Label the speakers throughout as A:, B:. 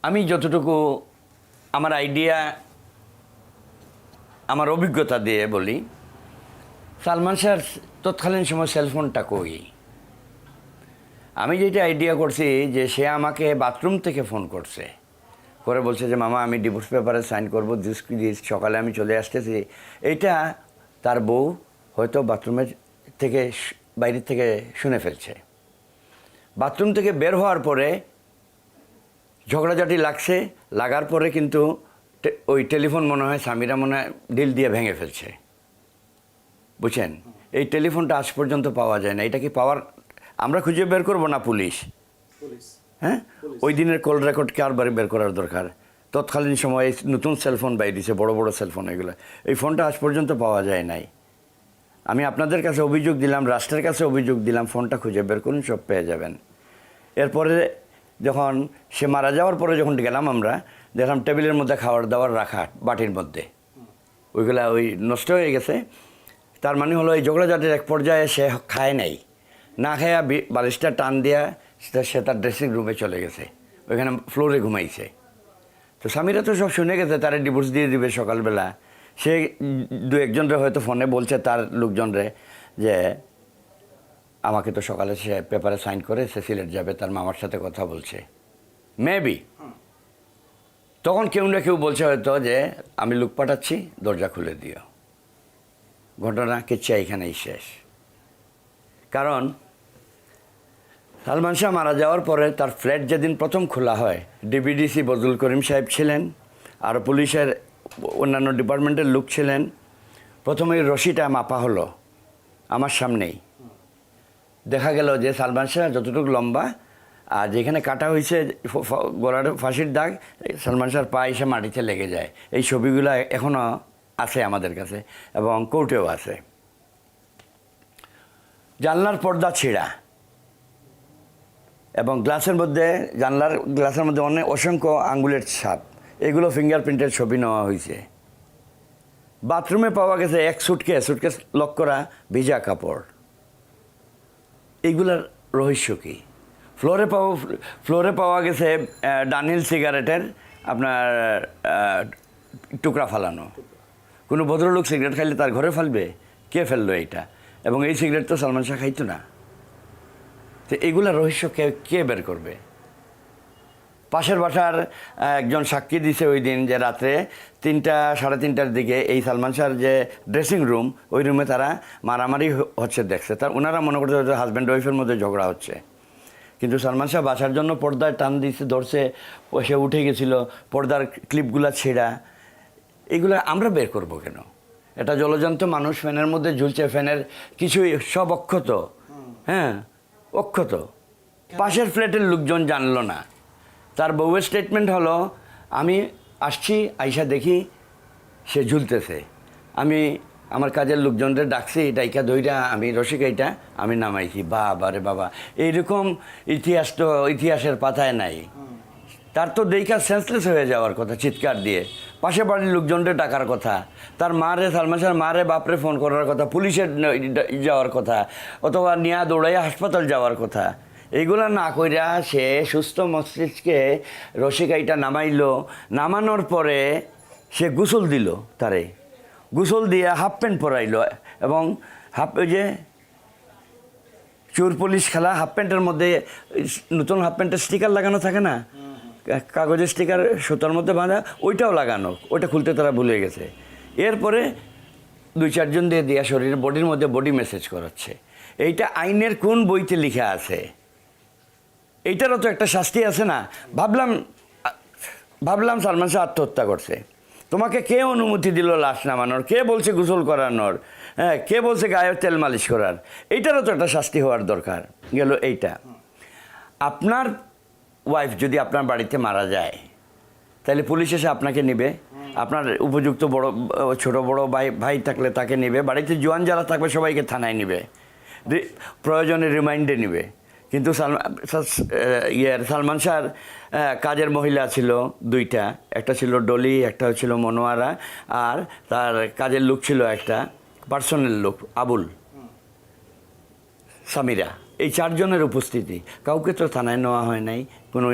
A: আমি যতটুকু আমার আইডিয়া আমার অভিজ্ঞতা দিয়ে বলি, সালমান শাহর তৎকালীন সময় সেলফোনটা কই। আমি যেটা আইডিয়া করছি যে সে আমাকে বাথরুম থেকে ফোন করছে, করে বলছে যে মামা আমি ডিভোর্স পেপারে সাইন করবো, সকালে আমি চলে আসতেছি। এইটা তার বউ হয়তো বাথরুমের থেকে বাইরে থেকে শুনে ফেলছে। বাথরুম থেকে বের হওয়ার পরে ঝগড়াঝাটি লাগছে, লাগার পরে কিন্তু ওই টেলিফোন মনে হয় স্বামীরা মনে হয় ডিল দিয়ে ভেঙে ফেলছে, বুঝছেন। এই টেলিফোনটা আজ পর্যন্ত পাওয়া যায় না। এটা কি পাওয়ার আমরা খুঁজে বের করবো না পুলিশ? হ্যাঁ, ওই দিনের কল রেকর্ড কারবারে বের করার দরকার। তৎকালীন সময়ে নতুন সেলফোন বাইরেছে, বড় বড় সেলফোন, এগুলো এই ফোনটা আজ পর্যন্ত পাওয়া যায় নাই। আমি আপনাদের কাছে অভিযোগ দিলাম, রাষ্ট্রের কাছে অভিযোগ দিলাম, ফোনটা খুঁজে বের করুন, সব পেয়ে যাবেন। এরপরে যখন সে মারা যাওয়ার পরে যখন গেলাম আমরা, দেখলাম টেবিলের মধ্যে খাবার দাবার রাখা বাটির মধ্যে, ওইগুলা ওই নষ্ট হয়ে গেছে। তার মানে হলো এই ঝগড়াঝাটির এক পর্যায়ে সে খায় নাই, না খায়া বালিশটা টান দিয়া সে তার ড্রেসিং রুমে চলে গেছে, ওইখানে ফ্লোরে ঘুমাইছে। তো স্বামীরা তো সব শুনে গেছে, তারা ডিভোর্স দিয়ে দিবে সকালবেলা। সে দু একজনরে হয়তো ফোনে বলছে তার লোকজনরে যে আমাকে তো সকালে সে পেপারে সাইন করে সে সিলেট যাবে, তার মামার সাথে কথা বলছে মেবি। তখন কেউ না কেউ বলছে হয়তো যে আমি লোক পাঠাচ্ছি, দরজা খুলে দিও। ঘটনা কিচ্ছা এখানেই শেষ। কারণ সালমান শাহ মারা যাওয়ার পরে তার ফ্ল্যাট যেদিন প্রথম খোলা হয়, ডিবিডিসি বজলুল করিম সাহেব ছিলেন, আর পুলিশের অন্যান্য ডিপার্টমেন্টের লোক ছিলেন। প্রথমে রশিটা মাপা হলো আমার সামনেই। দেখা গেল যে সালমান শাহ যতটুকু লম্বা, আর যেখানে কাটা হয়েছে গলার ফাঁসির দাগ, সালমান শাহর পা এসে মাটিতে লেগে যায়। এই ছবিগুলো এখনও আছে আমাদের কাছে এবং কোর্টেও আছে। জানলার পর্দা ছিঁড়া এবং গ্লাসের মধ্যে, জানলার গ্লাসের মধ্যে অসংখ্য আঙ্গুলের ছাপ, এগুলো ফিঙ্গারপ্রিন্টের ছবি নেওয়া হয়েছে। বাথরুমে পাওয়া গেছে এক সুটকেস লক করা ভিজা কাপড়। এইগুলার রহস্য কী? ফ্লোরে পাওয়া গেছে ডানহিল সিগারেটের আপনার টুকরা ফালানো। কোনো ভদ্রলোক সিগারেট খাইলে তার ঘরে ফেলবে? কে ফেললো এইটা? এবং এই সিগারেট তো সালমান শাহ খাইতো না। তো এইগুলার রহস্য কে বের করবে? পাশের বাসার একজন সাক্ষী দিছে ওই দিন যে রাত্রে 3টা সাড়ে 3টার দিকে এই সালমান শাহর যে ড্রেসিং রুম, ওই রুমে তারা মারামারি হচ্ছে দেখছে। ওনারা মনে করতে হচ্ছে হাজব্যান্ড ওয়াইফের মধ্যে ঝগড়া হচ্ছে। কিন্তু সালমান শাহ বাসার জন্য পর্দায় টান দিচ্ছে, ধরছে, সে উঠে গেছিল, পর্দার ক্লিপগুলা ছেঁড়া। এগুলো আমরা বের করব কেন? এটা জলজন্ত মানুষ ফ্যানের মধ্যে ঝুলছে, ফ্যানের কিছুই সব অক্ষত। হ্যাঁ, অক্ষত। পাশের ফ্ল্যাটের লোকজন জানলো না। তার বউয়ের স্টেটমেন্ট হলো, আমি আসছি, আইসা দেখি সে ঝুলতেছে, আমি আমার কাজের লোকজনদের ডাকছি, ডাইকা দইটা আমি রসিকাইটা আমি নামাইছি। বাবা রে বাবা, এইরকম ইতিহাস তো ইতিহাসের পাতায় নাই। তার তো দেখা সেন্সলেস হয়ে যাওয়ার কথা, চিৎকার দিয়ে পাশে বাড়ির লোকজনদের ডাকার কথা, তার মারে, সালমান শাহর মারে বাপরে ফোন করার কথা, পুলিশের যাওয়ার কথা, অথবা নিয়া দৌড়াইয়া হাসপাতাল যাওয়ার কথা। এইগুলা না কইরা সে সুস্থ মস্তিষ্কে রসিকাইটা নামাইলো। নামানোর পরে সে গোসল দিল, তারে গোসল দিয়ে হাফ প্যান্ট পরাইলো, এবং ওই যে চোর পুলিশ খেলা, হাফ প্যান্টের মধ্যে নতুন হাফ প্যান্টের স্টিকার লাগানো থাকে না, কাগজের স্টিকার সুতার মধ্যে বাঁধা, ওইটাও লাগানো, ওইটা খুলতে তারা ভুলে গেছে। এরপরে 2-4 জন দিয়ে শরীরের বডির মধ্যে বডি মেসেজ করাচ্ছে। এইটা আইনের কোন বইতে লেখা আছে? এইটারও তো একটা শাস্তি আছে না? ভাবলাম সালমান শাহ আত্মহত্যা করছে। তোমাকে কে অনুমতি দিল লাশ নামানোর? কে বলছে গোসল করানোর? হ্যাঁ, কে বলছে গায়ে তেল মালিশ করার? এইটারও তো একটা শাস্তি হওয়ার দরকার। গেল এইটা। আপনার ওয়াইফ যদি আপনার বাড়িতে মারা যায়, তাহলে পুলিশ এসে আপনাকে নেবে, আপনার উপযুক্ত ছোট বড় ভাই থাকলে তাকে নেবে, বাড়িতে জোয়ান যারা থাকবে সবাইকে থানায় নেবে, প্রয়োজনে রিমাইন্ডে নেবে। কিন্তু সালমান শাহর কাজের মহিলা ছিল 2টা, একটা ছিল ডলি, একটা ছিল মনোয়ারা, আর তার কাজের লোক ছিল একটা পার্সোনাল লোক আবুল, সামিরা। এই চারজনের উপস্থিতি, কাউকে তো থানায় নেওয়া হয় নাই, কোনো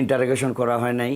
A: ইন্টারোগেশন করা হয় নাই।